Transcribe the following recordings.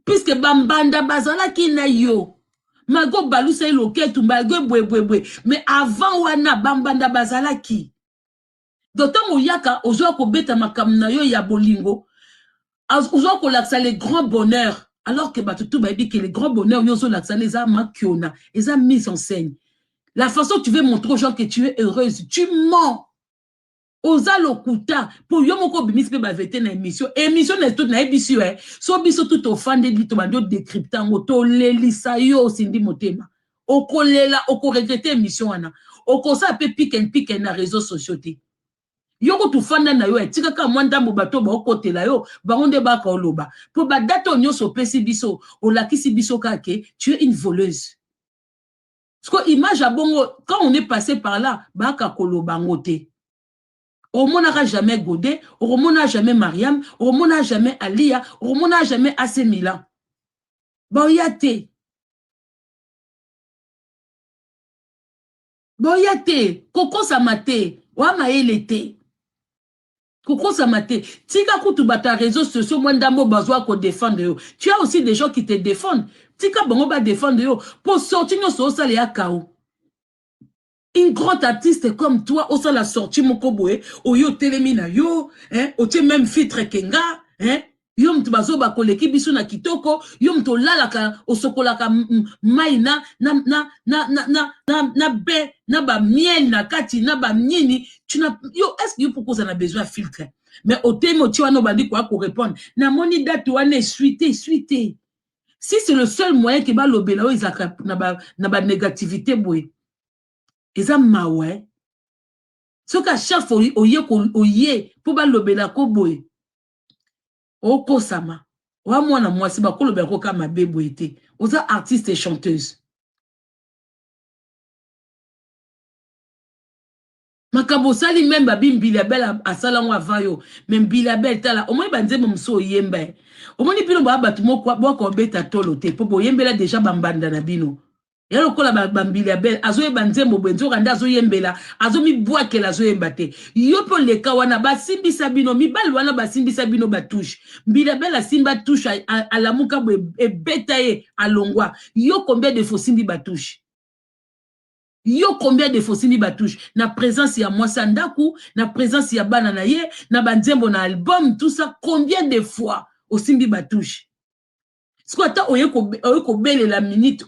puisque bambanda bazala ki na yo mago balusa loketu mago bwe mais avant wana bambanda bazala ki d'autant moyaka ozo ko beta makamna yo ya bolingo ozo ko laksa les grands bonheurs alors que batutu ba dit que les grands bonheurs yo zo laksa les makiona les a mis en scène la façon tu veux montrer aux gens que tu es heureuse tu mens oza lokuta pour yo moko bimis pe ba vete na émission na tout na émission so biso tout ofande dit to bando décrypter ngo to lelisa yo sindi motema okolela okoregrete émission wana okosa pe pick na réseaux sociaux te yo ko tufanda na yo etika ka mwanda mo bato ba okotela yo bangonde ba ka oloba po ba dato nyoso pesi biso olakisi biso kake tu es une voleuse parce que image à bongo quand on est passé par là ba ka koloba ngote on n'a jamais Godé, on n'a jamais Mariam, on n'a jamais Alia, on n'a jamais AC Milan. Boyate. Koko Samate, Wamaelete. Koko Samate, Tika Koutubata réseaux sociaux, Mwandamo Bazwa ko défendre yo. Tu as aussi des gens qui te défendent. Tika Bongo ba défendre yo. Pour sortir nos sosa les akao. Une grande artiste comme toi, au sein la sortie mokoboe, oyo telemina yo, hein, otie même filtre kenga, hein, yom tubazo ba koleki biso na kitoko, yom to lalaka osokolaka maina na be na ba miel na kati na ba nini, tu na yo est-ce que yo pourquoi ça a besoin de filtre? Mais au thème tu no bandi quoi pour répondre. Na moni date wane suite. Si c'est le seul moyen que ba lobela o izaka na ba négativité boy. Eza mawe soka chaque fois oye pour ba lobela ko boy oko sama wa mwana mwasi ba ko lobela ko kama bebo ete oza artiste et chanteuse makabo sali même ba bimbila belle asala ngwa vayo même bila belle tala au moins banze momso yemba au moins bino ba batu moko boko beta tolo te po boyembela déjà bambanda na bino. Et alors, la bambili ya belle, azo yembanze mobwenzo randa azo yembela, azo mi boake la azo yembate. Yopo le kawana ba simbi sabino, mi bal wana ba simbi sabino ba touche. Mbila belle a simba touche à la muka e betaye à longwa. Yo combien de faux simbi ba touche? Yo combien de faux simbi ba touche? Na présence ya moi sandaku, na présence ya banana ye, na banzembo na album, tout ça, combien de fois au simbi ba touche? La minute,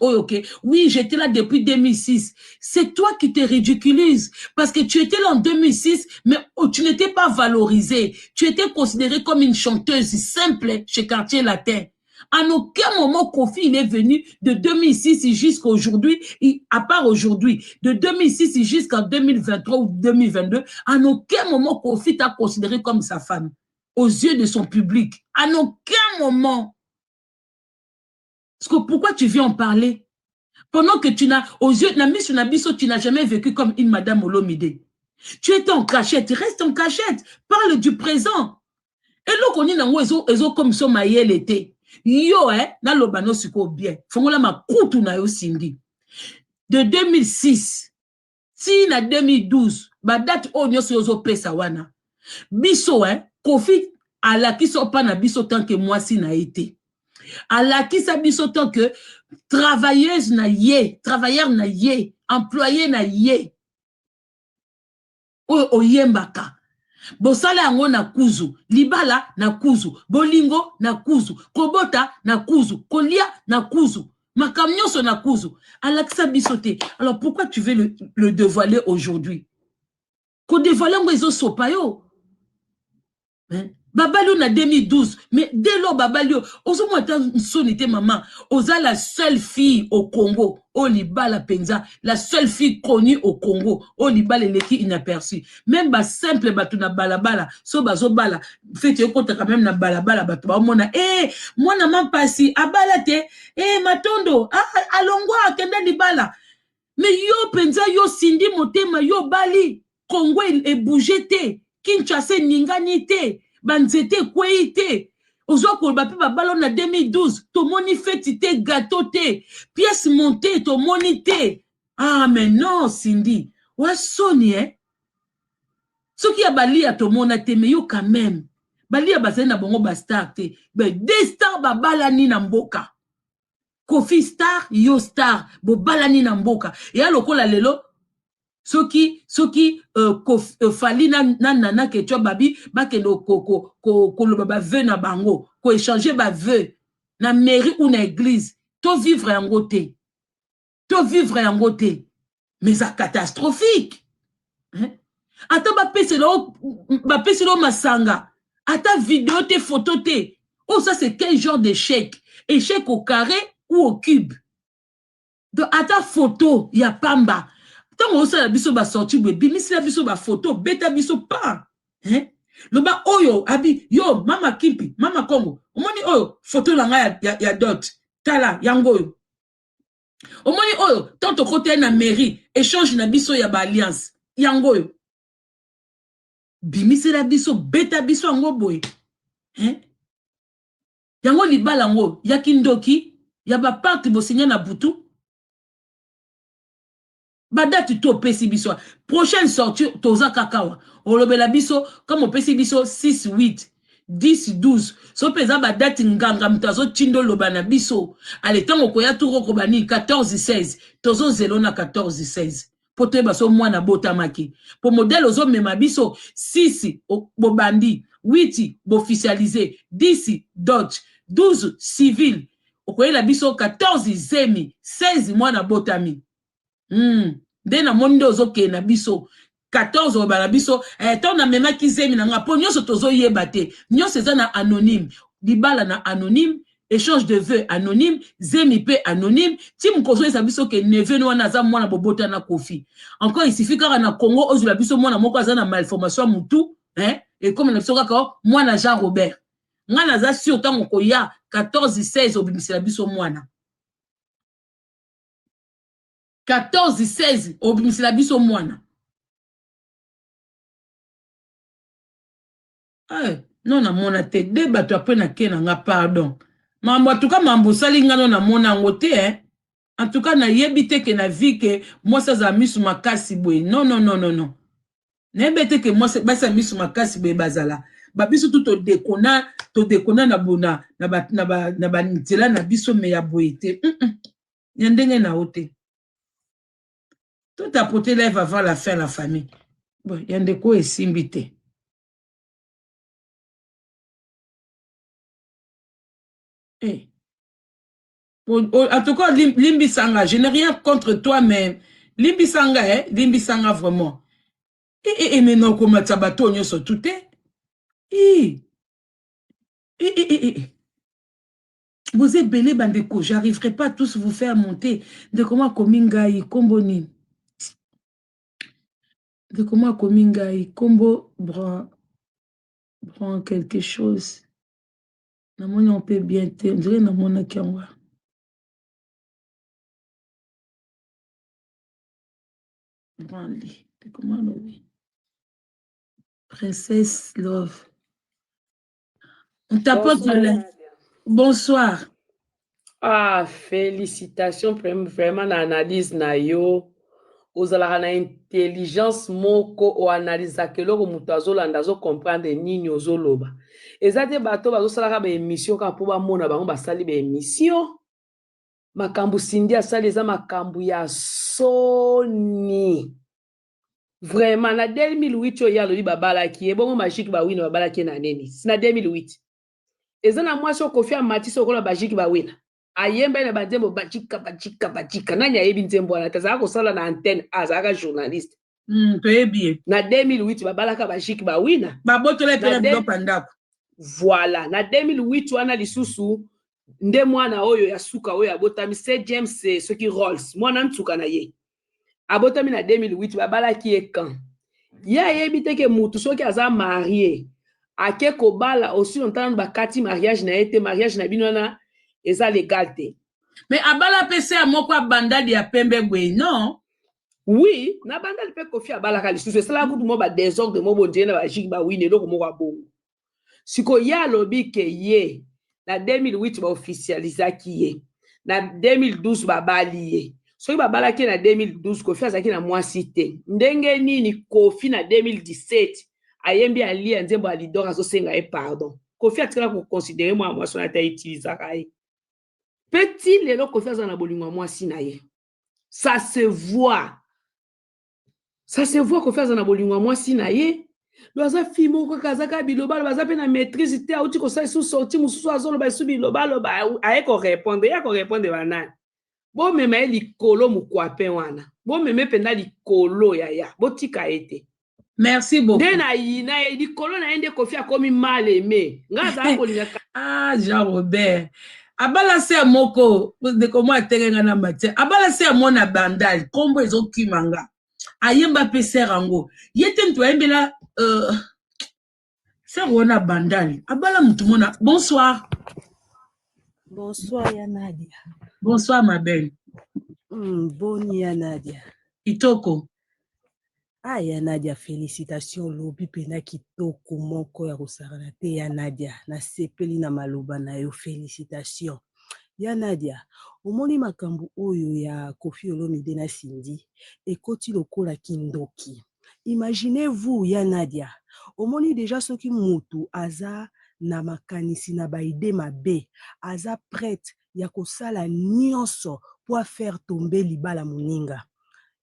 oui, j'étais là depuis 2006. C'est toi qui te ridiculises. Parce que tu étais là en 2006, mais tu n'étais pas valorisé. Tu étais considéré comme une chanteuse simple chez Quartier Latin. En aucun moment, Kofi, il est venu de 2006 jusqu'à aujourd'hui, à part aujourd'hui, de 2006 jusqu'en 2023 ou 2022, en aucun moment, Kofi t'a considéré comme sa femme. Aux yeux de son public. En aucun moment. Parce que pourquoi tu viens en parler? Pendant que tu n'as, aux yeux de la mission Nabiso, tu n'as jamais vécu comme une Madame Olomide. Tu étais en cachette, reste en cachette. Parle du présent. Et là, on est dans comme ça, maïel était. Yo, dans l'obano, c'est quoi bien. Fongola ma koutou na yo sindi. De 2006, si na 2012, ba date o nyo so pesa wana. Biso, Kofi, à la qui sont pas na biso tant que moi si na été. À la qui s'habille autant que travailleuse na yé, travailleur na yé, employé na yé. O yembaka. Bosala yango na kuzu, libala na kuzu, bolingo na kuzu, kobota na kuzu, kolia na kuzu, makamnyoso na kuzu. À la qui s'habille sauté. Alors pourquoi tu veux le dévoiler aujourd'hui? Ko dévoiler ngo sopayo. Hein? Babalio na 2012, mais dès lors Babalio, osomo sonité maman, oza la seule fille au Congo, Olibala Penza, la seule fille connue au Congo, Olibala leki inaperçue. Même ba simple batu na balabala, so bazo bala, fait yo compte quand même na balabala batu ba mona, moi na mampasi, abalate, matondo, alongwa kenda libala. Mais yo Penza yo sindi motema yo bali, Congo e bougé te, Kinshasa ningani te. Banzete kweite ozoko bapi babalo na 2012 to moni feti te gâteau te pièce montée to moni te. Ah mais non Cindy wa soni ce qui a bali à to mona te mais yo quand même balia bazali na bongo ba star te be des stars babalani na mboka Kofi star yo star bobalani na mboka ya lokola lelo soki fali na nana ke twa babi bakendo koloba ba vœu na bango ko échanger ba vœu na mairie ou na église to vivre yango te mais ça catastrophique hein? Ata bapeselo masanga ata vidéo te photo te oh ça c'est quel genre d'échec échec au carré ou au cube donc ata photo ya pamba tango osala biso ba sorti boye bimisila biso ba photo beta biso pa hein loba oyo abi yo mama Kimpi mama Kongo omoni oyo photo la nga ya dot tala yango oyo omoni oyo tanto kote na mairie échange na biso ya ba alliance yango oyo bimisila biso beta biso yango boye hein yango libala yango ya kindoki ya ba parti bosinya na butu badati to pesi biso prochaine sortie toza kakawa olobela biso comme opesi biso 6 8 10 12 so peza badati nganga mtazo tindo loba na biso ale tango koya turo ko bani 14 16 tozo zelo na 14 16 poto baso mwana botamaki po modèle ozo mema biso 6 bobandi 8 bofficialisé 10 dot 12 civil okoyela biso 14 zemi 16 mwana botami nde na moni nde ozoke na biso 14 obala biso to na mema kizemi na nga po nyonso tozoyeba te nyonso eza na anonyme libala na anonyme échange de vœux anonyme zemi pe anonyme ti mukozo eza biso ke neveu wana aza mwana bobota na Kofi encore il suffit kaka na Congo ozula biso mwana moko aza na malformation mutu hein et comme na biso kaka mwana Jean Robert nga naza sûr tango koya 14 16 obimisela biso mwana 14 16 obimisela biso mwana non na mona te de bato apre na ke na nga pardon mambo en tout cas mambo sali ngano na mona ngo te hein en tout cas na yebi te ke na vie ke moi ça za misu makasi boy non nebe ke moi ba sa misu makasi boy bazala ba biso tout to dekona na bona na ba nzela na biso me ya boy te ndenge na ote tout apporter lève avant la fin la famille bon yandeko esimbi te en tout cas Limbi Sanga je n'ai rien contre toi mais Limbi Sanga vraiment mais non comme tabato nyonso tout vous êtes belé bandeko j'arriverai pas à tous vous faire monter de comment komingai komboni de comment komingai kombo bran quelque chose namoni on peut bien te ndire namona kiangwa branli de comment oui Princesse Love on t'apporte bonsoir. Ah, félicitations vraiment l'analyse na yo. Ozala na intelligence moko o analyse keloko mutu azolanda zo comprendre nini ozoloba. Ezate bato bazosala ba émission ka po ba mona bango basali ba émission. Makambu sindi asali za makambu ya soni. Vraiment na 2008 yo yalo li babala ki ebongo magique ba wina babala ki na neni. Na 2008. Ezana mwasi Kofi Amatisi okola bajiki bawina ayemba na banzembo bajika nanya yebi nzembo ala tazaka kosala na antenne azaka journaliste toyebi na 2008 babalaka bajiki bawina babotola pe na pandako voilà na 2008 wana lisusu nde mwana oyo ya suka oyo abotami c'est James soki Rolls mwana ntuka na ye abotami na 2008 babalaki ekan ya yebi teke mutu soki aza marié ake kobala aussi longtemps bakati mariage na été mariage na binona eza légal te mais abala pese ya moko abandali ya pembe gwe non oui na bandali pe Kofi abala ka lisusu esala kutu mo ba désordre mo bonje na ba jiki ba wine loko mo kwa bongo siko ya lobi ke ye na 2008 ba officialisaki ye na 2012 babali ye soki babalaki na 2012 Kofi azaki na mwasi te ndenge nini Kofi na 2017 ayembi alia nzembo alidor azosenga ye pardon. Kofi atikala ko considérer moi mwasi wana ta utilisaka ye. Petit lelo Kofi aza na bolingo mwasi na ye. Ça se voit. Ça se voit Kofi aza na bolingo mwasi na ye. Loza fi moko kazaka biloba baza pe na maîtrise te auti ko sa sous sorti mususu azoloba sous biloba loba aye ko répondre ya ko répondre banani. Bo meme likolo mukwape wana. Bo meme penda likolo ya. Bo tika ete. Merci beaucoup. Ndena yina likolo na ende Kofi akomi mal aimé. Ngaza kolinga. Ah, Jean-Robert. Abala se moko de comment atenga na matin. Abala se mona bandal kombo ezo kimanga. Ayemba pe serango. Yete mtu ayembela c'est Rona Bandal. Abala Moutoumona. Bonsoir. Bonsoir, Yanadia. Bonsoir, ma belle. Boni, Yanadia. Itoko. Ah, Yanadia, félicitations. Lobi pena kitoko moko ya rosarana te Yanadia. Na sepeli na maloba na yo. Félicitations. Yanadia, omoni makambu oyo ya Koffi Olomide na Cindy. Ekoti lokola kindoki. Imaginez-vous, Yanadia. Omoni déjà soki mutu aza na makanisi na baide mabe, aza prête ya kosala nyonso pour faire tomber libala moninga.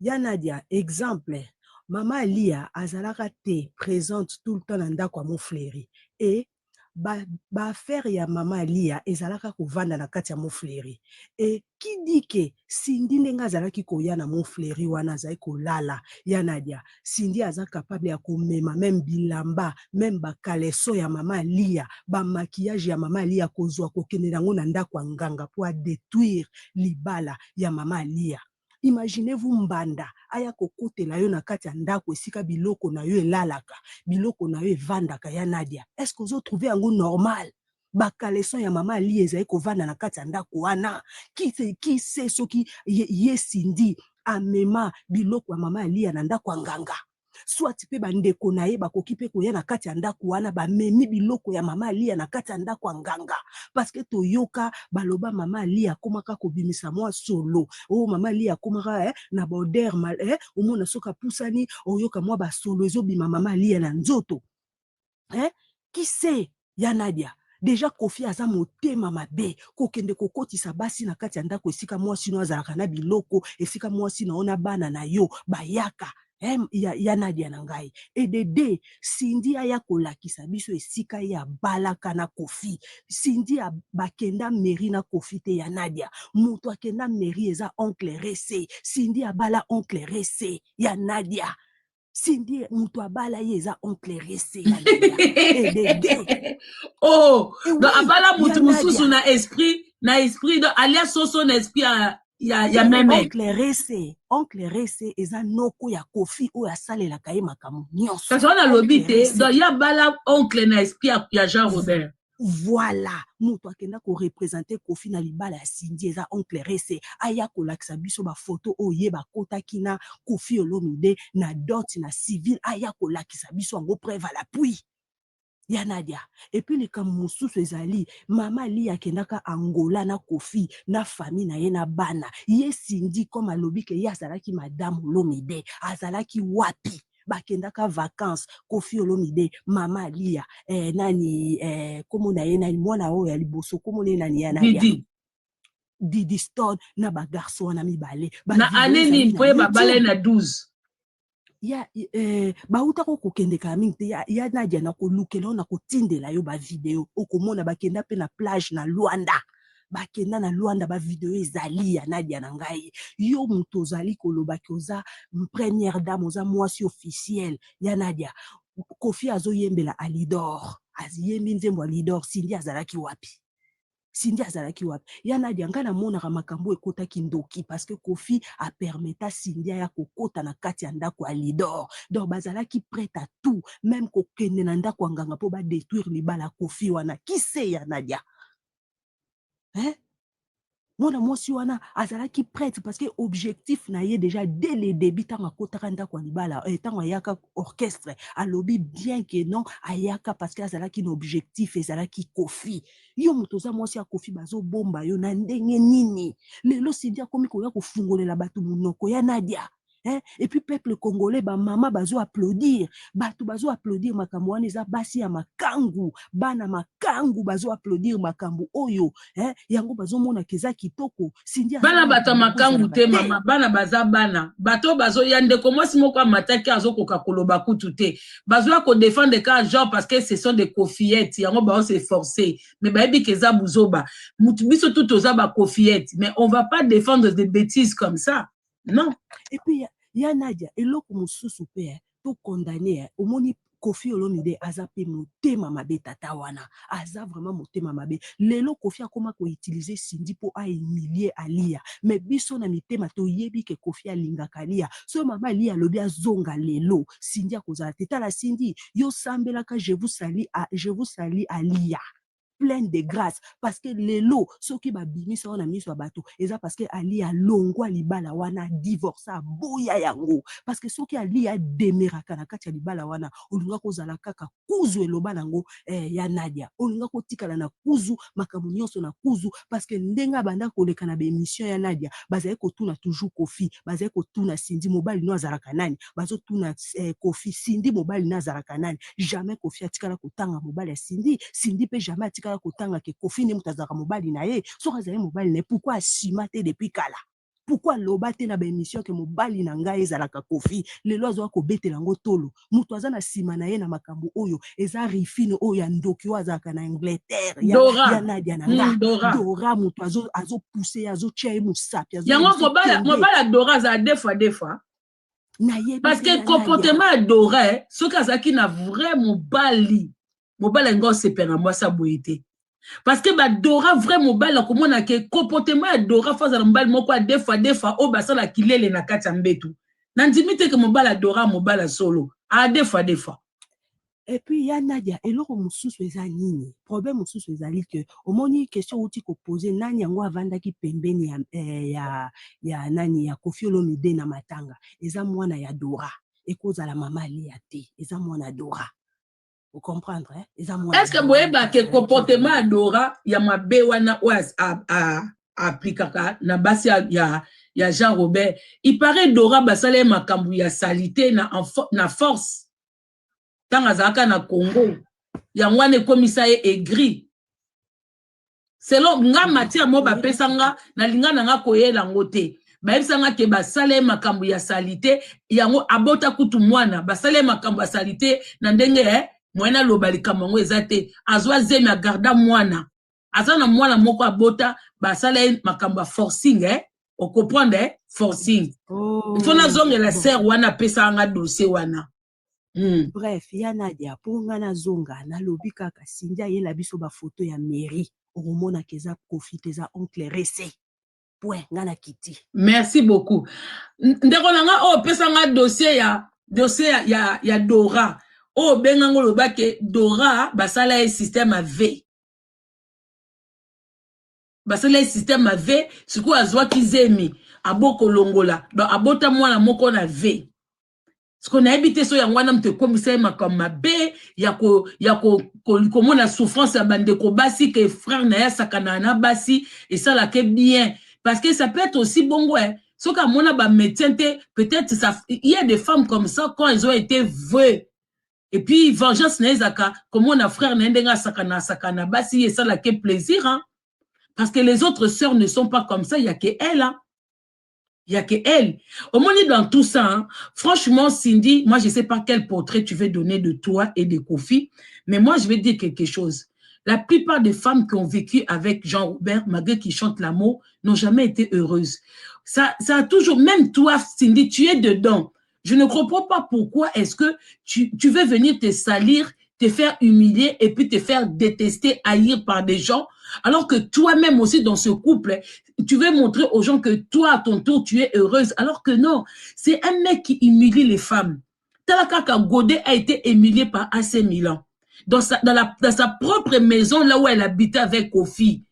Yanadia, exemple, Mama Lia azalaka te présente tout le temps na ndako ya Mofleri et ba affaire ya Mama Lia ezalaka kovanda na kati ya Mofleri et qui dit que Cindy ndenga azalaki koya na Mofleri wana azali kolala Yanadia Cindy aza capable ya komema même bilamba même ba kaleso ya Mama Lia ba maquillage ya Mama Lia kozwa kokende nango na ndako ya nganga pour détruire libala ya Mama Lia. Imaginez-vous mbanda aya kokotela yo na kati ya ndako esika biloko na yo elalaka biloko na yo evandaka Yanadia. Est-ce que vous trouvez yango normal? Bakaleson ya Mama Lia ezali kovanda na kati ya ndako wana. Qui sait soki ye Cindy amema biloko ya Mama Lia na ndako ya nganga? Soit pe bandeko na ye bakoki pe koya na kati ya ndako wana bamemi biloko ya Mama Lia na kati ya ndako ya nganga parce que toyoka baloba Mama Lia komaka kobimisa mwa solo Mama Lia komaka na border omona soka pusani oyoka mwa ba solo ezobima Mama Lia na nzoto qui sait Yanadia. Déjà Koffi aza motema mabe kokende kokotisa basi na kati ya ndako esika mwasi no azalaka na biloko esika mwasi naona bana na yo bayaka Yanadia na ngai et de Cindy aya kolakisa biso esika ya balaka na Koffi. Cindy bakenda mairie na Koffi te Yanadia. Mutu akenda mairie eza oncle Rese. Cindy abala oncle Rese Yanadia. Cindy mutu abala ye eza oncle Rese Yanadia. Et oh, donc abala mutu mususu na esprit donc alias soso na esprit ya meme. Oncle Rese eza noko ya Koffi oyo asalelaka ye makambo nyonso. Kasi wana lobi te donc ya bala oncle na esprit ya Jean Robert. Voilà, mutu akenda ko représenter Koffi na libala ya Cindy eza oncle Rese aya kolakisa biso ba photo oye bakotaki na Koffi Olomide na dot na civil aya kolakisa biso ngo preuve à l'appui. Yanadia. Et puis les kamususu ezali Mama Lia akendaka Angola na Koffi na famille na ye na bana. Ye Cindy comme alobi ke ye azalaki Madame Olomide azalaki wapi bakendaka vacances Koffi Olomide Mama Lia nani komo na ye nani mwana oyo ya liboso komo ne nani Yanadia Didi Stone na ba garçon na mibale na aneni mpoye babale na 12 ya bauta ko kokende ka mingi te ya Nadia na kolukela na kotindela yo ba video okomona bakenda pe na plage na Luanda bakenda na Luanda ba video ezali ya Nadia na ngai yo muto zali koloba koza première dame oza mwasi officiel ya Nadia Koffi azoyembela Alidor aziyembi nzembo Alidor Cindy azalaki wapi Cindy azalaki wapi Yanadia ngana monaka makambo ekotaki ndoki parce que Koffi a permeta Cindy ya kokota na kati ya ndako Alidor donc bazalaki prête à tout même kokende na ndako nganga po ba détruire libala Koffi wana qui sait Yanadia mona mwasi wana azalaki prêtre parce que objectif na ye déjà dès le début tanga kotaka ndako libala tanga yaka orchestre alobi bien que non ayaka parce que azalaki na objectif ezalaki Koffi yo mutoza mwasi ya Koffi bazo bomba yo na ndenge nini lelo Cindy akomi koya kofungolela bato munoko ya Nadia hein? Et puis peuple congolais ba mama bazo applaudir bato bazo applaudir makambo wana eza basi ya makangu bana makangu bazo applaudir makambo oyo hein? Yango bazo mona keza kitoko Cindy bana bato makangu te mama bana baza bana bato bazo yande comment si moko amataki azokoka koloba kutu te bazo ya ko défendre ka genre parce que ce sont des cofillettes yango ba se forcer mais bayebi keza buzoba mutu biso tout oza ba cofillettes mais on va pas défendre des bêtises comme ça non. Et puis ya Nadia eloko mususu pe to condamner omoni Kofi Olomide aza pe motema mabe tata wana aza vraiment motema mabe lelo Kofi akoma ko utiliser Cindy po a humilier Alia mais biso na mitema to yebi ke Kofi alingaka Alia so mama Alia lobi azonga lelo Cindy akozala teta la Cindy yo sambelaka je vous salue Alia plein de grâce parce que lelo soki ba bimisa wana miso bato eza parce que Ali a longwa libala wana divorça boya yango parce que soki Ali a demeraka na kati ya libala wana olinga kozala kaka kuzu eloba nango ya Nadia olinga kotikala na kuzu makambo nyonso na kuzu parce que ndenga banda koleka na ba émission ya Nadia bazali kotuna toujours Kofi bazali kotuna Cindy mobali no azalaka nani bazo tuna Kofi Cindy mobali na azalaka nani jamais Kofi atikala kotanga mobali ya Cindy pe jamais kala kotanga ke Kofi ne mutazaka mobali na ye so azali mobali na pourquoi asimate depuis kala pourquoi lobate na ba émission ke mobali na ngai ezalaka Kofi lelo azo ko betela ngo tolo mutu aza na sima na ye na makambo oyo eza rifine oyo ya ndoki oyo azalaka na Angleterre ya Nadia na nga Dora mutu azo pousser azo tia musapi azo yango mobala Dora za deux fois parce que comportement ya Dora soki azaki na vrai mobali ngo sepena mwasa boyete parce que ba Dora vrai mobile komona ke comportement ya Dora faza na mobile moko a deux fois o basala kilele na kati ya mbetu na ndimite ke mobile Dora mobile solo a deux fois et puis ya Nadia eloko mususu eza nini problème mususu ezali ke omoni question uti ko poser nani yango avandaki pembeni ya nani ya Kofi Olomide na matanga eza mwana ya Dora ekozala mama Alia te eza mwana Dora. Vous comprendre, hein? Est-ce que vous voyez que le comportement Dora, il y a ma béwana appliquer na basi ya Jean Robert. Il paraît Dora basale makambu ya salité na force. Tant azaka na Congo, ya mwane komisa aigri. Selon nga matière mo ba pesanga na linga na nga koyela ngote. Ba ebisanga ke basale makambu ya salité, yango abota kutu mwana, basale makambu ya salité na ndenge mwana lobali kamango ezate azwa zemi agarda mwana azana mwana moko abota basala makamba forcing o comprendre forcing il faut na zonge la sœur wana pesa nga dossier wana bref ya Nadia pour nga na zonga na lobi kaka Cindy yela biso ba photo ya mairie omona keza Kofi teza oncle Rese point nga na kiti merci beaucoup ndeko nanga o pesa nga dossier ya Dora o bengango lobake Dora basala un système à V. Basala un système à V, ce qu'on a zwa kizemi aboko longola, donc abota mwana moko na V. Ce qu'on a habité so ya mwana mte komisa comme ma B, comment la souffrance à bande ko basi que frère na ya sakana na basi et ça la que bien parce que ça peut être aussi bon ouais. Ce qu'à mona ba médecin peut-être ça il y a des femmes comme ça quand elles ont été veuves. Et puis, vengeance nezaka, comme on a frère nendenga sakana, basi et ça la que plaisir, hein. Parce que les autres sœurs ne sont pas comme ça, il y a que elle, hein. Il y a que elle. Au moins, dans tout ça, hein, franchement, Cindy, moi, je sais pas quel portrait tu veux donner de toi et de Kofi, mais moi, je vais dire quelque chose. La plupart des femmes qui ont vécu avec Jean Robert, malgré qu'ils chantent l'amour, n'ont jamais été heureuses. Ça a toujours, même toi, Cindy, tu es dedans. Je ne comprends pas pourquoi est-ce que tu veux venir te salir, te faire humilier et puis te faire détester, haïr par des gens, alors que toi-même aussi dans ce couple, tu veux montrer aux gens que toi, à ton tour, tu es heureuse, alors que non, c'est un mec qui humilie les femmes. Talakaka Godet a été humilié par AC Milan. Dans sa propre maison, là où elle habitait avec Kofi.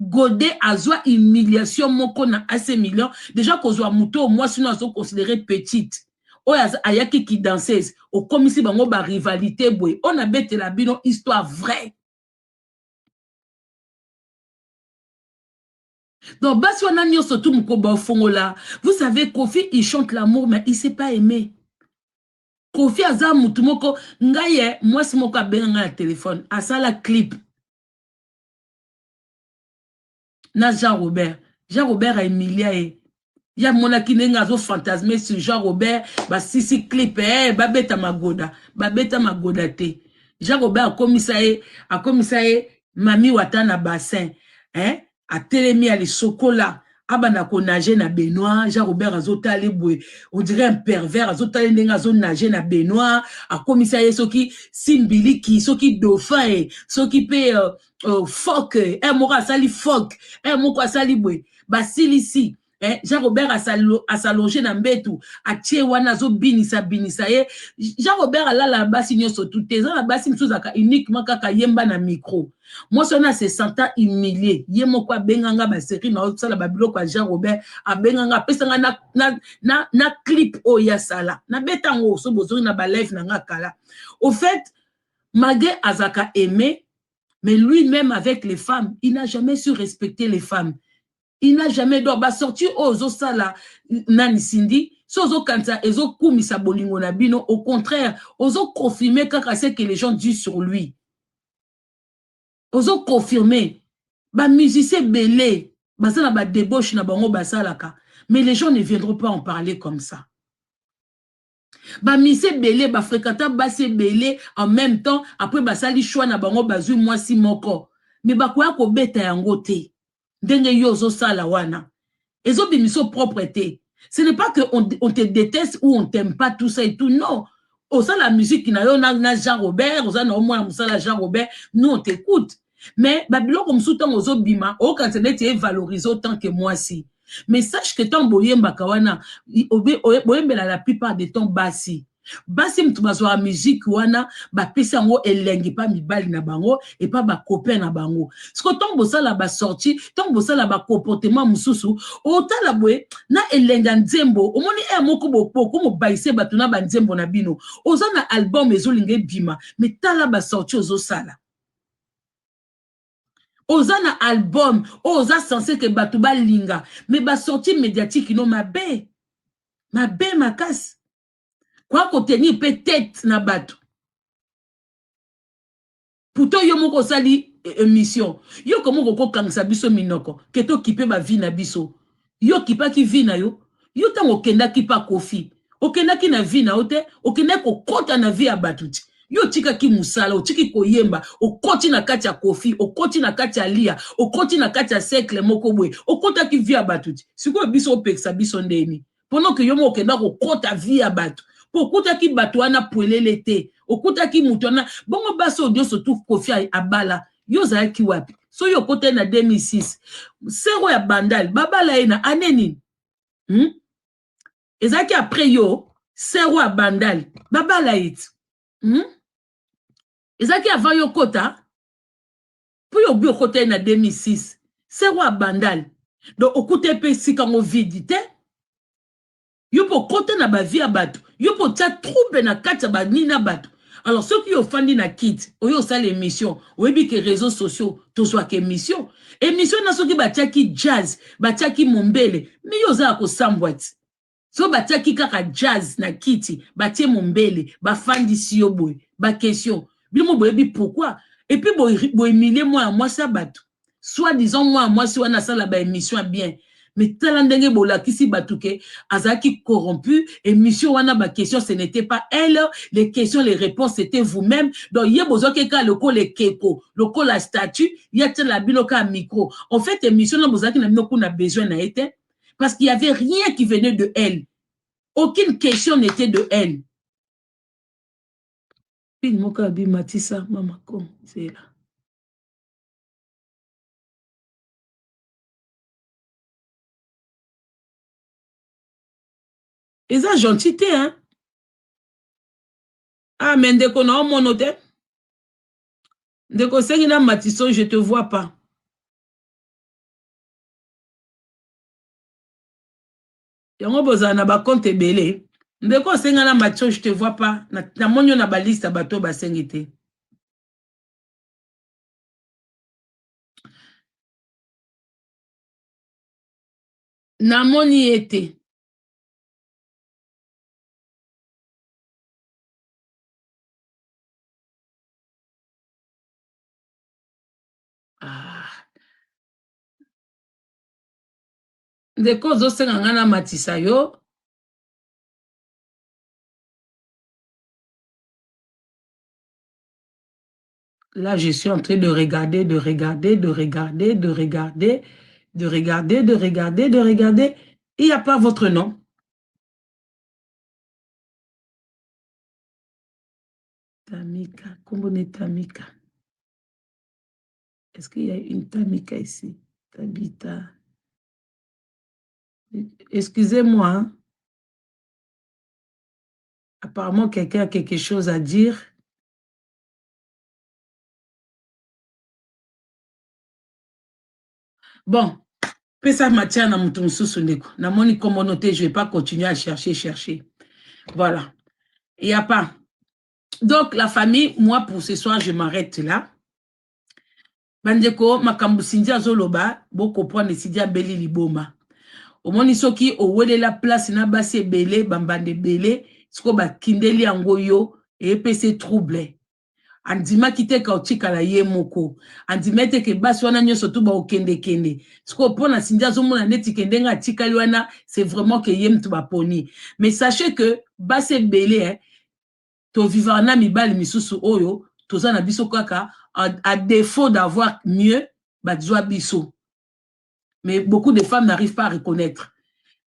Godet a zwa humiliation moko na AC Milan. Déjà qu'on soit mouto, moi sinon elles sont considérées petites. O ayaki qui danseuse. Au commissi bango ba rivalité boy. On a bête la bino histoire vraie. Donc, basi wana nyonso tout mkoba fongola. Vous savez, Kofi, il chante l'amour, mais il ne sait pas aimer. Kofi aza mutu moko, ngaye, moi si moko abenga na téléphone, asala clip. Na Jean Robert. Jean Robert a Emilia et il y a mon qui n'est pas fantasmé sur Jean Robert, bah si clip, babeta magoda te. Jean Robert a commissaire, mami watana bassin, a télémi à les sokola, abana ko nager na Benoît, Jean Robert a zotali boué, on dirait un pervers, a zotali nenga zo nager na Benoît, a commissaire soki simbiliki, soki dauphin, soki pe phoque, mora sali phoque, moko sali boué, basilisi. Jean Robert a s'allongé dans Mbetou, a tché wana zo binisa ye. Jean Robert a la basi nyoso tout tes la basi msuzaka uniquement kaka yemba na micro. Moi sona se senta humilié. Yemo kwa benganga ba série na osala ba biloko a Jean Robert a benganga pesanga na clip o ya sala. Na betango so bozori na ba live na nga kala. Au fait, Magé Azaka aimé, mais lui-même avec les femmes, il n'a jamais su respecter les femmes. Il n'a jamais d'or. Bah sorti aux sala nani Cindy. Sozo kanta ezo kumisa bolingo na bino. Au contraire, ozo confirmer ce que les gens disent sur lui. Ozo confirmer. Bah musicien belé. Bah ça na ba débauche na bango basalaka. Mais les gens ne viendront pas en parler comme ça. Bah musicien belé, bah fréquenta basse belé en même temps. Après bah sali choix na bango bazu moi si moko. Mais bah quoi ko beta yango te. Denge yozo sala wana. Ils ont mis son propreté. Ce n'est pas qu'on on te déteste ou on t'aime pas tout ça et tout. Non. Au sein de la musique, il y a Jean Robert, au sein de Jean Robert, nous on t'écoute. Mais Babylon comme sous-temps aux autres bima, au quand tu es valorisé autant que moi si. Mais sache que ton boyem bakawana, la plupart des temps bassi. Basi mtu bazwa musique wana ba pesa ngo elengi pa mibali na bango et pas ba copain na bango. Ce que ton bossa la ba sorti, ton bossa la ba comportement mususu, ota la bwe na elenga nzembo, omoni moko bopoko mo baise batuna ba nzembo na bino. Oza na album ezolinge bima, mais tala ba sorti ozo sala. Oza na album, oza censé que batuba linga, mais ba sorti médiatique non mabe. Mabe makas. Quoi qu'on tenir peut-être na bateau. Pourtant, yo moko sali émission. Yo comment ko kangisa biso minoko. Keto kipe ba vie na biso. Yo kipa ki vie na yo. Yo tango kenda kipa kofi. Okenda ki na vie na ote. Okenda ko kota na vie ya batuti. Yo tika ki musala. O tiki ko yemba. O koti na kati ya kofi. O koti na kati ya lia. O koti na kati ya sekle moko bwe. O kota ki vie ya batuti. Siko biso opeksa biso ndeni. Pendant que yo mo kenda ko kota vie ya batu. Okuta ki bato wana puelele te. Okuta ki mutu wana. Bongo baso dio sotu Kofi abala. Yo zaya ki wapi. So yo kote na 2006. Sero ya bandal. Babala ena aneni. Ezaki après yo. Sero ya bandal. Babala it. Ezaki avant yo kota. Pou yo bio kote na 2006. Sero ya bandal. Donc okute pe sikango vidite. Yo po kote na ba vie ya bato. Yo po tia trouble na kati ya ba nina bato. Alors ceux qui ont fandi na kit, oyo sa l'émission, oyebi que réseaux sociaux, to soit que émission. Émission na soki ba tia ki jazz, ba tia ki mombele, mais yo za ko sambwati. So ba tia ki kaka jazz na kiti, ba tia mombele, ba fandi si yo boy, ba question. Bimo boyebi pourquoi? Et puis boy humilier moi ça bato. Soit disons moi si wana sa la ba émission bien. Mais talandenge bola kisi batuke azaki corrompu et mission wana ba question ce n'était pas elle, les questions les réponses c'était vous-même. Donc yebozo keka loko le keko loko la statue yate la biloka micro. En fait émission na bozaki na bino kuna besoin na été parce qu'il y avait rien qui venait de elle, aucune question n'était de elle. Puis moka bi matisa mama kom c'est là. Et ça, gentil, hein? Ah, mais dès qu'on a mon hôtel, dès qu'on sait qu'il a Matisson, je ne te vois pas. Yango boza na ba compte belé. Dès qu'on sait qu'il a Matisson, je ne te vois pas. Na mon yon na ba liste bateau ba sengité. Namoni été. Ah. De cause au sengangana matisa yo. Là, je suis en train de regarder, de regarder, de regarder, de regarder, de regarder, de regarder, de regarder. Il n'y a pas votre nom. Tamika. Comment est Tamika? Est-ce qu'il y a une Tamika ici? Tabita. Excusez-moi. Hein? Apparemment, quelqu'un a quelque chose à dire. Bon. Ça matière dans mon ton sous-sous-neko. Na moni comme noté, je ne vais pas continuer à chercher. Voilà. Il n'y a pas. Donc, la famille, moi, pour ce soir, je m'arrête là. Bandeko, makambu sindia zoloba, boko prendre sidia beli liboma. Au moni soki, au wele la place, na base belé, bambande belé, sko ba kindeli angoyo, et pese trouble. Andima kite kautika la ye moko. Andima te ke basi wana nyoso tu ba okende kende. Sko pona sindia zomona neti kende nga tika liwana, c'est vraiment que yem tu ba poni. Mais sachez que base belé, hein, to vivana mibali misusu oyo, toza na biso kaka, à défaut d'avoir mieux, bah zwa biso. Mais beaucoup de femmes n'arrivent pas à reconnaître.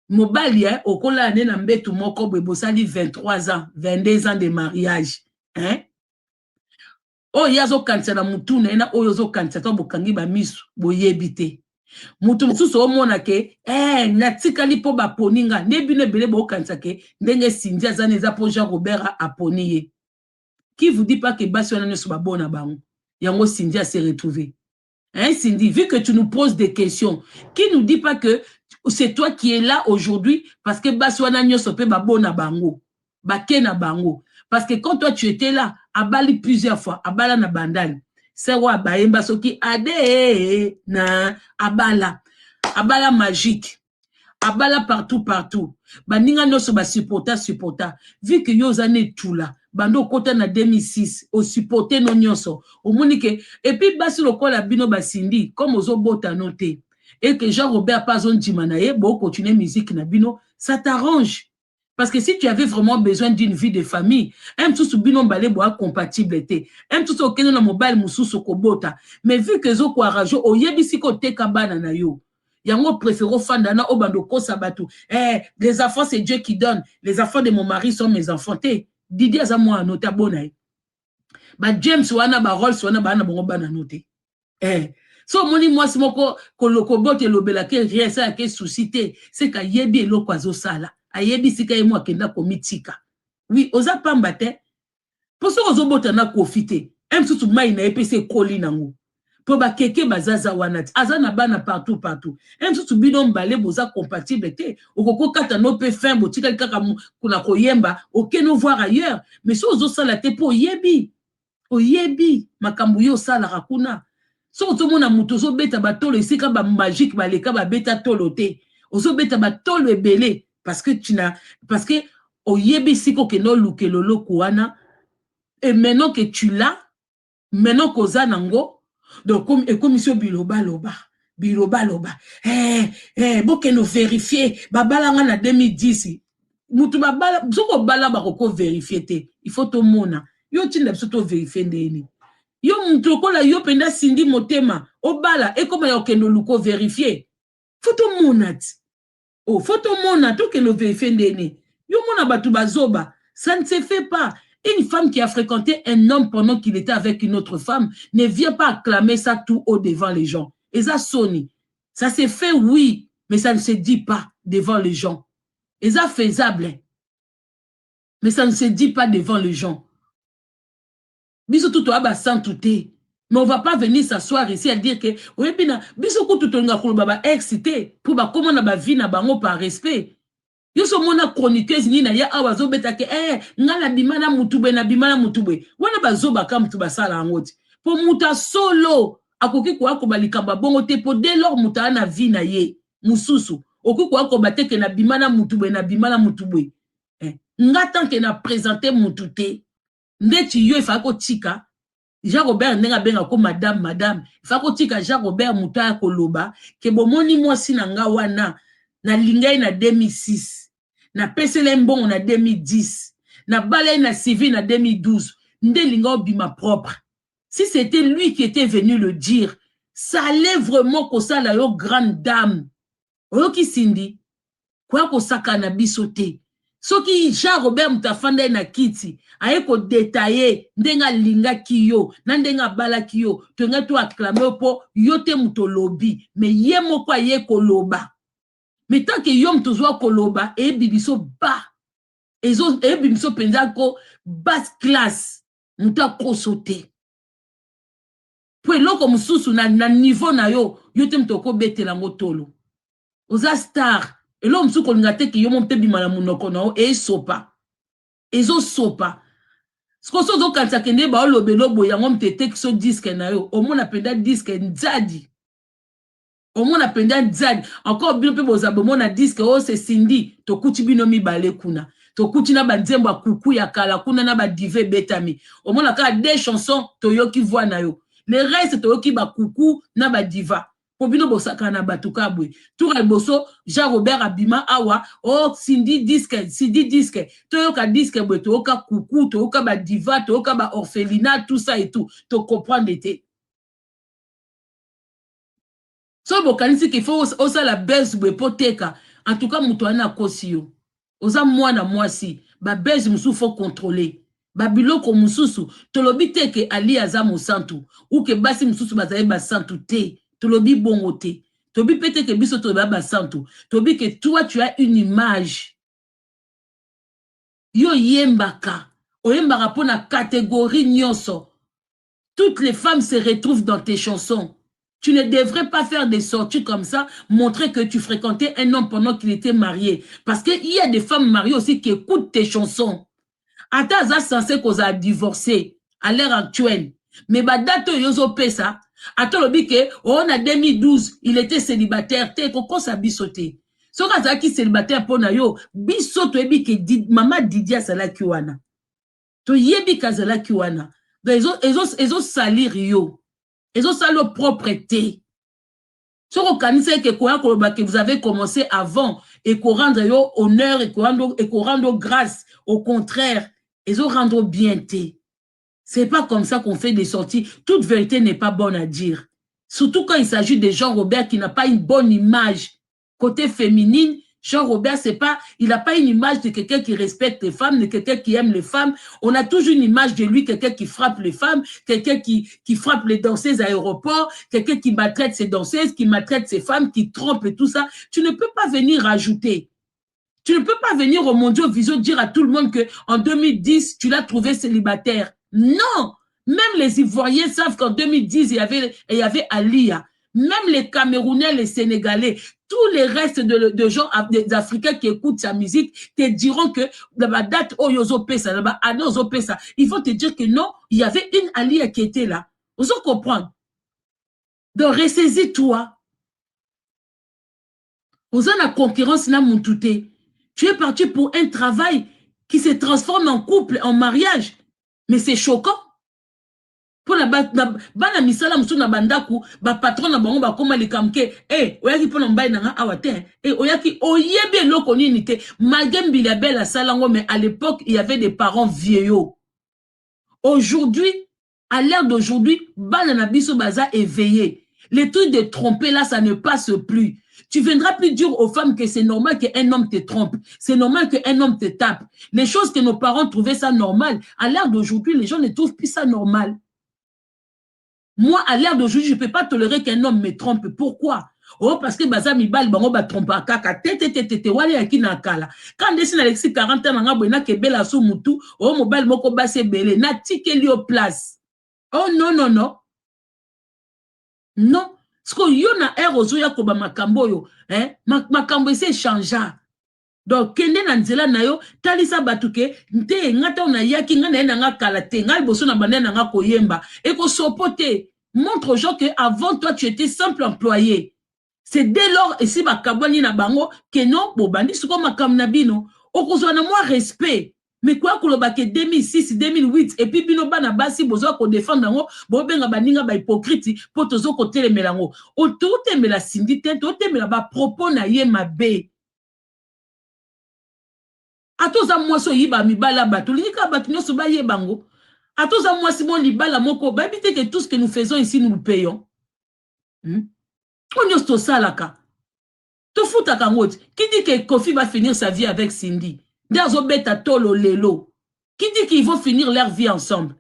Mobali, hein, au kola ane na mbetu moko bosali 23 ans, 22 ans de mariage. Hein? Oh, yazo kanisa na mutu na ena oyo zo kanisa to bokangi ba misu boyebite. Mutu mususu omona ke natikali po ba poninga nebine bele bo kanisa ke ndenge sindia zane za po Jean Robert a poniye. Qui vous dit pas que basi wana nyoso ba bona bango? Yango Cindy s'est retrouvée. Hein, Cindy, vu que tu nous poses des questions, qui nous dit pas que c'est toi qui es là aujourd'hui parce que basi wana nyoso pe ba bona bango, ba kena bango. Parce que quand toi tu étais là, à Bali plusieurs fois, à Bala na bandali, c'est wa ba yemba soki ade na abala magique. Abala partout. Baninga nyoso ba supporta. Vu que yo zane tout là. Bando kota na 2006 au supporter no nyonso au monike et puis basi lokola bino basindi comme ozo bota noté et que Jean Robert pas on dimanaye bo continuer musique na bino ça t'arrange parce que si tu avais vraiment besoin d'une vie de famille un tout bino balé boa compatibilité un tout okeno na mobile mususu ko bota mais vu que zo kwa rajo oyebisi ko teka bana na yo yango préféro fandana obando ko sabatu les enfants c'est Dieu qui donne les enfants de mon mari sont mes enfants Didier aza mwa nota bonaye. Ba James wana ba Rolls wana ba na bongo ba na noté. So moni moi si moko koloko bote lobela ke rien ça ke suscité c'est ka yebi eloko azo sala. Ayebi sika ye moi kenda komitika. Oui, oza pamba te. Pour ça ozo bota na profiter. Tout mai na epese koli nango. Po ba keke bazaza wana azana bana partout tout bidon balé boza compatible te okoko kata no pe fin botika kaka kuna koyemba okeno voir ailleurs mais so ozo sala te po oyebi makambu yo sala rakuna so ozo mona muto ozo beta batolo esika ba magique baleka ba beta tolo te ozo beta batolo ebele parce que oyebi siko keno lukelo lokuana et maintenant que tu l'as maintenant koza nango donc comme monsieur biloba boke no vérifier babalanga na 2010 mutu babala soko bala bakoko vérifier te il faut to mona yo tinda biso to vérifier ndeni yo mutu kola yo penda sindi motema obala e koma yo keno luko vérifier faut to mona ti faut to mona to keno vérifier ndeni yo mona batu bazoba ça ne se fait pas. Une femme qui a fréquenté un homme pendant qu'il était avec une autre femme ne vient pas acclamer ça tout haut devant les gens. Et ça sonne. Ça s'est fait, oui, mais ça ne se dit pas devant les gens. Et ça faisable. Mais ça ne se dit pas devant les gens. Biso tout ba sans touté. Mais on ne va pas venir s'asseoir ici à dire que oui, biso tout nga baba excité pour ba comment na ba vie na bango par respect. Yo so mona chroniqueuse ni na ya awazo betake ngala bimana mutube na bimana mutube wana bazoba ka mutu basala ngoti po muta solo akoki kwa ko balikamba bongo te po dès lors muta na vie na ye mususu oku kwa combattre que na bimana mutubwe na bimana mutubwe nga tant que na présenter mutute ndeti yo ifa ko tika Jean Robert ndenga benga ko madame ifa ko tika Jean Robert muta koloba ke bomoni mwasi na nga wana na lingai na 2006 na pesele mbongo na 2010 na balai na civil na 2012 nde linga obima propre. Si c'était lui qui était venu le dire, ça allait vraiment que ça la yo grande dame. Oyo ki sindi kwa ko saka na bisote. Soki Jean Robert mutafanda na kiti aye ko détailler ndenga linga kiyo na ndenga bala kiyo to nga to acclamer po yote mutolobi mais ye moko aye koloba. Mais tant que yom tozwa koloba e bibiso ba ezo e bibiso penza ko basse classe muta ko sauter. Po eloko mususu na niveau na yo yote mutoko betela ngotolo. Oza star elo mususu kolinga te ki yo mo mpe bimala munoko na o e sopa. Ezo sopa. Skoso zo kanisa kende ba olobelo boya ngo mtete kiso disque na yo omona penda disque nzadi. Omona penda nzadi encore bino pe bozabo mona disque o se Cindy to kuti bino mibale kuna. To kuti na banzembo kuku ya kala kuna na ba dive betami. Omona ka des chansons to yo ki voix na yo. Le reste to yo ki ba kuku na ba diva. Po bino bosaka na batuka bwe. Tour boso Jean Robert abima awa o Cindy disque to yo ka disque bwe to yo ka kuku to yo ka ba diva to yo ka ba orphelinat tout ça et tout to comprendre été. So bokanisi qu'il faut osa la base bwe poteka en tout cas muto ana kosio. Oza mwana mwasi ba base musu faut contrôler. Babiloko mususu tolobi te ke ali aza musantu ou ke basi mususu bazaye basantu te. Tolobi bongote. Tobi pete ke biso to baba santo. Tobi que toi tu as une image. Yo yembaka. Oyembaka po na catégorie nyonso. Toutes les femmes se retrouvent dans tes chansons. Tu ne devrais pas faire des sorties comme ça, montrer que tu fréquentais un homme pendant qu'il était marié. Parce qu'il y a des femmes mariées aussi qui écoutent tes chansons. Ata za censé qu'on a divorcé à l'heure actuelle. Mais badato yozo pesa. Attends le bique, on a 2012, il était célibataire, t'es qu'on sa bisoté. So qui célibataire pour na yo, bisoto ebi ke mama Didia sala kiwana. To yebi kazala kiwana. Donc ils ont salir yo. Ils ont sali propreté. So qu'on kanise que quoi que vous avez commencé avant et qu'on rende yo honneur et qu'on rende grâce. Au contraire, ils ont rendu bien té. C'est pas comme ça qu'on fait des sorties. Toute vérité n'est pas bonne à dire. Surtout quand il s'agit de Jean Robert qui n'a pas une bonne image. Côté féminine, Jean Robert, c'est pas, il n'a pas une image de quelqu'un qui respecte les femmes, de quelqu'un qui aime les femmes. On a toujours une image de lui, quelqu'un qui frappe les femmes, quelqu'un qui frappe les danseuses à l'aéroport, quelqu'un qui maltraite ses danseuses, qui maltraite ses femmes, qui trompe et tout ça. Tu ne peux pas venir rajouter. Tu ne peux pas venir au Mondial Vision dire à tout le monde qu'en 2010, tu l'as trouvé célibataire. Non, même les Ivoiriens savent qu'en 2010, il y avait Alia. Même les Camerounais, les Sénégalais, tous les restes de gens, des Africains qui écoutent sa musique, te diront que la date Oyozo Pesa, il faut te dire que non, il y avait une Alia qui était là. Vous en comprenez? Donc, ressaisis-toi. Vous en la concurrence, n'a mon touté. Tu es parti pour un travail qui se transforme en couple, en mariage. Mais c'est choquant. Pour la bana misala musu na bandaku ba patron na bango ba koma le kamke oyaki pona mbai na awate oyaki oyebe loko nini te magembi la belle salango mais à l'époque il y avait des parents vieillots. Aujourd'hui à l'ère d'aujourd'hui bana na biso baza éveillé. Les trucs de tromper là ça ne passe plus. Tu viendras plus dire aux femmes que c'est normal qu'un homme te trompe. C'est normal qu'un homme te tape. Les choses que nos parents trouvaient ça normal, à l'ère d'aujourd'hui, les gens ne trouvent plus ça normal. Moi, à l'ère d'aujourd'hui, je ne peux pas tolérer qu'un homme me trompe. Pourquoi? Oh, parce que bazami bal bango ba trompe kaka tete wale yakina kala. Quand dessine Alexis 40 ans nga boina ke bela sou mutu, oh mobile moko basse belé na tikeli au place. Oh non non non. Non. Parce que yo na erozo ya ko ba makambo yo, makambo c'est changeant. Donc kende na nzela na yo talisa batuke nte ngata na yaki ngana na nga kala te ngal boso na banana nga koyemba et ko sopote montre aux gens que avant toi tu étais simple employé. C'est dès lors, et si bakabwani na bango, que non, bobandi, ce qu'on m'a comme nabino, okozwana moi respect. Mais quoi qu'on le 2006, 2008, et puis bino bana basi, bozo ko défendre nango, bobenga baninga ba hypocrite, pour tozo ko telemelango. O to temela sindi ten, to temela ba propos na ye mabe. Atoza mwaso yiba mibala batu, linika batu nyoso ba ye bango. Atoza mwasi mon libala moko, ba éviter que tout ce que nous faisons ici, nous le payons. On yosto salaka. To fouta kangot. Qui dit que Kofi va finir sa vie avec Cindy? D'azo beta tolo lelo. Qui dit qu'ils vont finir leur vie ensemble?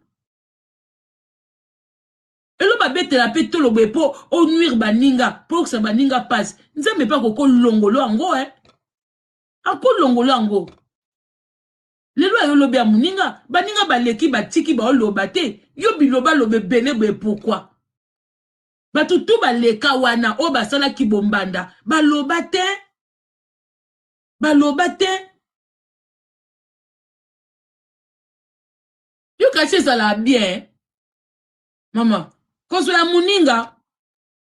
Et l'on va bête la paix tolo bepo, au nuire baninga, pour que sa baninga passe. Nous n'avons pas koko longolo ango, hein? Anko longolo ango. Lelo ayo lobe a muninga, baninga baleki batiki ba olobate, yo biloba lobe bene be pourquoi? Batutu baleka wana o basala ki bombanda balobate yo kasi sala bien maman kozo ya muninga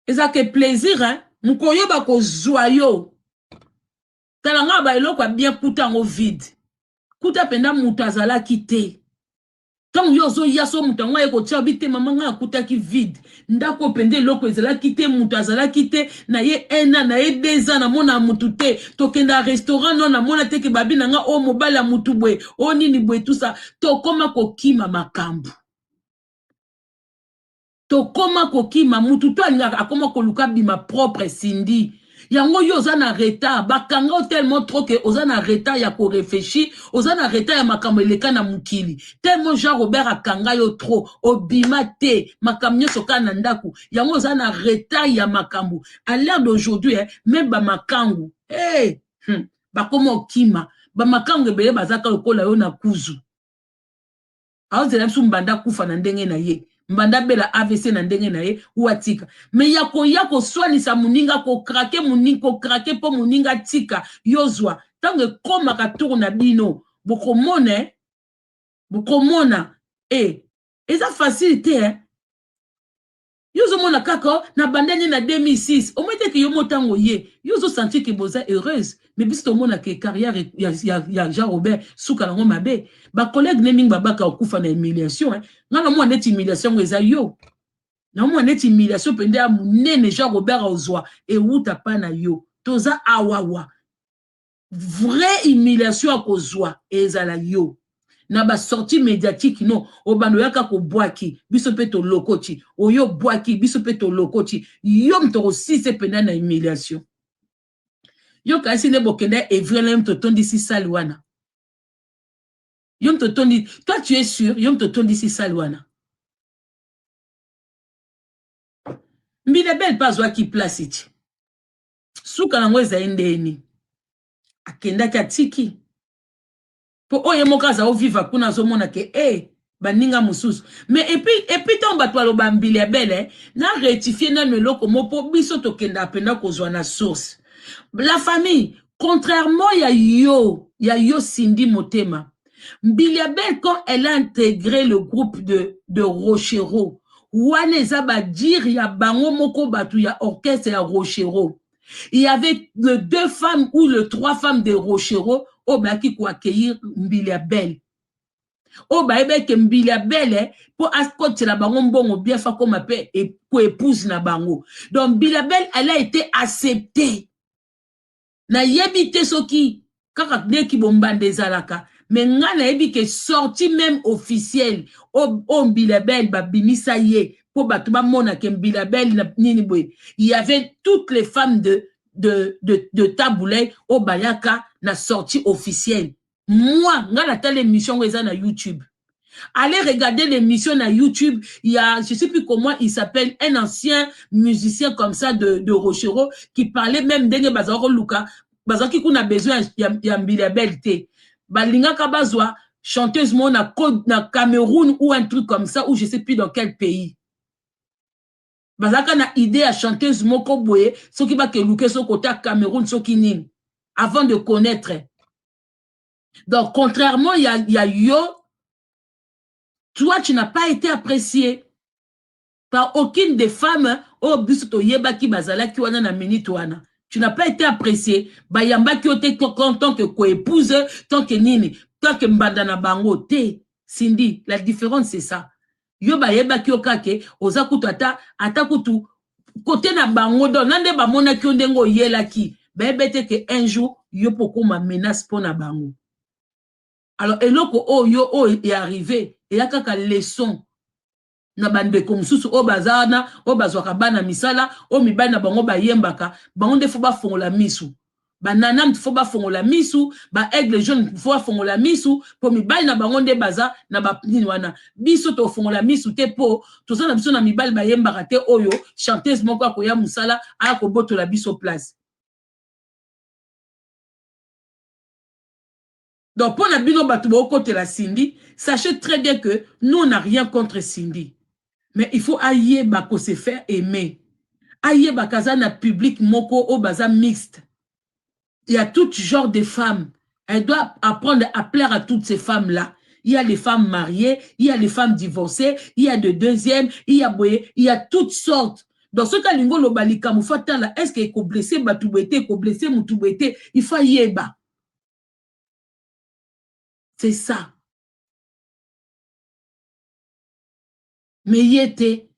ezake plaisir hein mukoyo bako joyeux talanga ba eloko bien kuta ngo vide kuta penda mutazala kite tant yo zo yaso mutango eko tia bite mamanga akuta ki vide ndako pende loko ezala kite mutazala kite na ye 1 an na ye 2 ans na mona mutute tokenda restaurant non na mona teke babi nanga o mobala mutubwe o nini bwe tout ça tokoma kokima makambu tokoma kokima mututu alingaka akoma koluka bima propre Cindy yango yo ozana retard bakanga tellement trop que ozana retard ya ko réfléchir ozana retard ya makambo eleka na mukili tellement Jean Robert akanga yo trop obima te makambo nyoso kana ndaku yango ozana retard ya makambo à l'heure d'aujourd'hui même ba makangu bakoma okima ba makangu ebele bazaka lokola yo na kuzu aozela msu mbanda kufa na ndenge na ye mbanda bela AVC na ndenge na ye uatika me yako swanisa muninga ko krake po muninga tika yozwa tange koma ka tour na bino bokomona eza facilité hein yozo mona kaka na bandanye na 2006 au moins que yo motango ye yozo sentir que boza heureuse mais bis to mona que carrière ya Jean Robert suka ngo mabe ba collègue neming babaka okufa na humiliation hein ngana mo net humiliation eza yo na mo net humiliation pende ya munene Jean Robert ozwa e wuta pa na yo toza awawa vraie humiliation akozwa ezala yo na ba sortie médiatique non obando yaka ko boaki biso peto lokoti oyo boaki biso peto lokoti yo mtoro si se penda na humiliation yo kasi ne bokenda evrelem to tondi si salwana yo mto tondi toi tu es sûr yo mto tondi si salwana mbile belle pas wa ki place iti suka nango eza endeni akenda katiki po oye mokaza o viva kuna zomona ke baninga mususu mais et puis ton batwalo bambili ya belle na rectifier na meloko mopo biso tokenda penda kozwa na source la famille contrairement ya yo Cindy Motema Mbiliabel quand elle a intégré le groupe de Rochero wana ba dire ya bango moko batu ya orchestre ya Rochero il y avait les 2 femmes ou les 3 femmes de Rochero au baki ko accueillir Mbiliabel au baebe ke Mbiliabel pour ascoter la bango mbongo bien fa comme appelle et pour épouse na bango donc Mbiliabel elle a été acceptée na yebite soki kaka neki bombande zalaka mais ngana yebi ke sorti même officiel au Mbiliabel babimisa ye pour batuba mona ke Mbiliabel na nini boy il y avait toutes les femmes de Taboulay au Bayaka na sortie officielle moi ngana telle émission na YouTube allez regarder l'émission na YouTube il y a je sais plus comment il s'appelle un ancien musicien comme ça de Rochero qui parlait même d'enge bazaro Luka bazaki kuna besoin ya Mbiliabel te balinga kabazwa chanteuse mo na Cameroun ou un truc comme ça ou je sais plus dans quel pays bazaka na idée à chanteuse moko boye soki ba ke luke so côté Cameroun soki nini avant de connaître donc contrairement il y a yo toi tu n'as pas été apprécié par aucune des femmes au bisoto yeba ki bazala ki wana na minute wana. Tu n'as pas été apprécié. Bayamba ki ote tant que co-épouse, tant que nini, tant que mbandana bango te. Cindy, la différence c'est ça. Yo bayeba ki okake, oza kutu ata kutu côté na bango don nande ba mona ki ondengo yela ki. Bayebete que un jour yo poko ma menace pour na bango. Alors eloko yo est arrivé, et ya kaka leçon. Na bande komsusu o bazana o bazwaka bana misala o mibali na bango bayembaka bango nde fo bafongola misu banana fo bafongola misu ba aigle jaune fo bafongola misu po mibali na bango nde baza na bapini wana biso to fongola misu te po toza na biso na mibali bayembaka te oyo chanteuse moko akoya musala akobotola biso place. Donc pour la bino batu côté la Cindy, sachez très bien que nous on n'a rien contre Cindy. Mais il faut aïe bako se faire aimer. Aïe bakazana public moko au baza mixte. Il y a tout genre de femmes. Elle doit apprendre à plaire à toutes ces femmes-là. Il y a les femmes mariées, il y a les femmes divorcées, il y a de deuxième, il y a toutes sortes. Dans ce cas, l'ingo lobalika moufata là, est-ce qu'il est blessé batoubete, ko blessé moutoubete, il faut yeba. C'est ça. Mais il était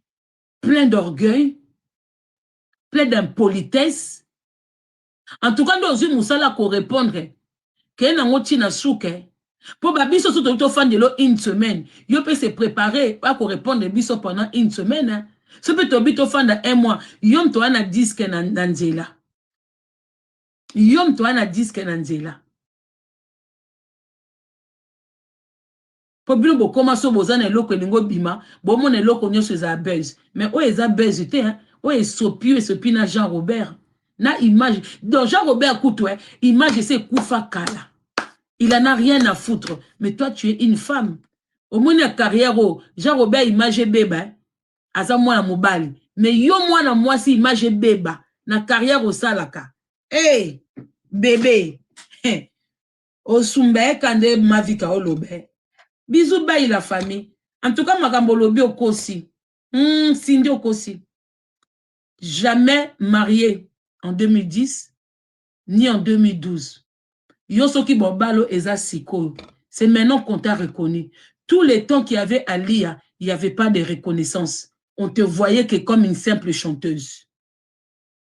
plein d'orgueil, plein d'impolitesse. En tout cas, dans une moussala qu'on répondre, qu'il y a un souke, pour babiso surtout to fan de l'eau une semaine, yo peut se préparer pas qu'on répondre biso pendant une semaine. Ce peut to bito fan de un mois, yom to ana disque nanzela. Yom to ana disque nanzela. Pour bien bo commencer bozana eloko ningo bima, bo mon eloko nyoso za buzz. Mais o eza buzz te hein, o esopi na Jean Robert. Na image, donc Jean Robert Koutoué, image c'est Koufa Kala. Il en a rien à foutre. Mais toi tu es une femme. Au moins la carrière Jean Robert image beba, aza mwana mobali. Mais yo mwana mwasi image beba na carrière au salaka. Hey, bébé. Osumbe kande mavika olobe. Bisous bayi la famille. En tout cas, makambo lobi okosi. Cindy okosi. Jamais marié en 2010, ni en 2012. Yosoki Bobalo eza siko. C'est maintenant qu'on t'a reconnu. Tous les temps qu'il y avait à Lia, il n'y avait pas de reconnaissance. On te voyait que comme une simple chanteuse.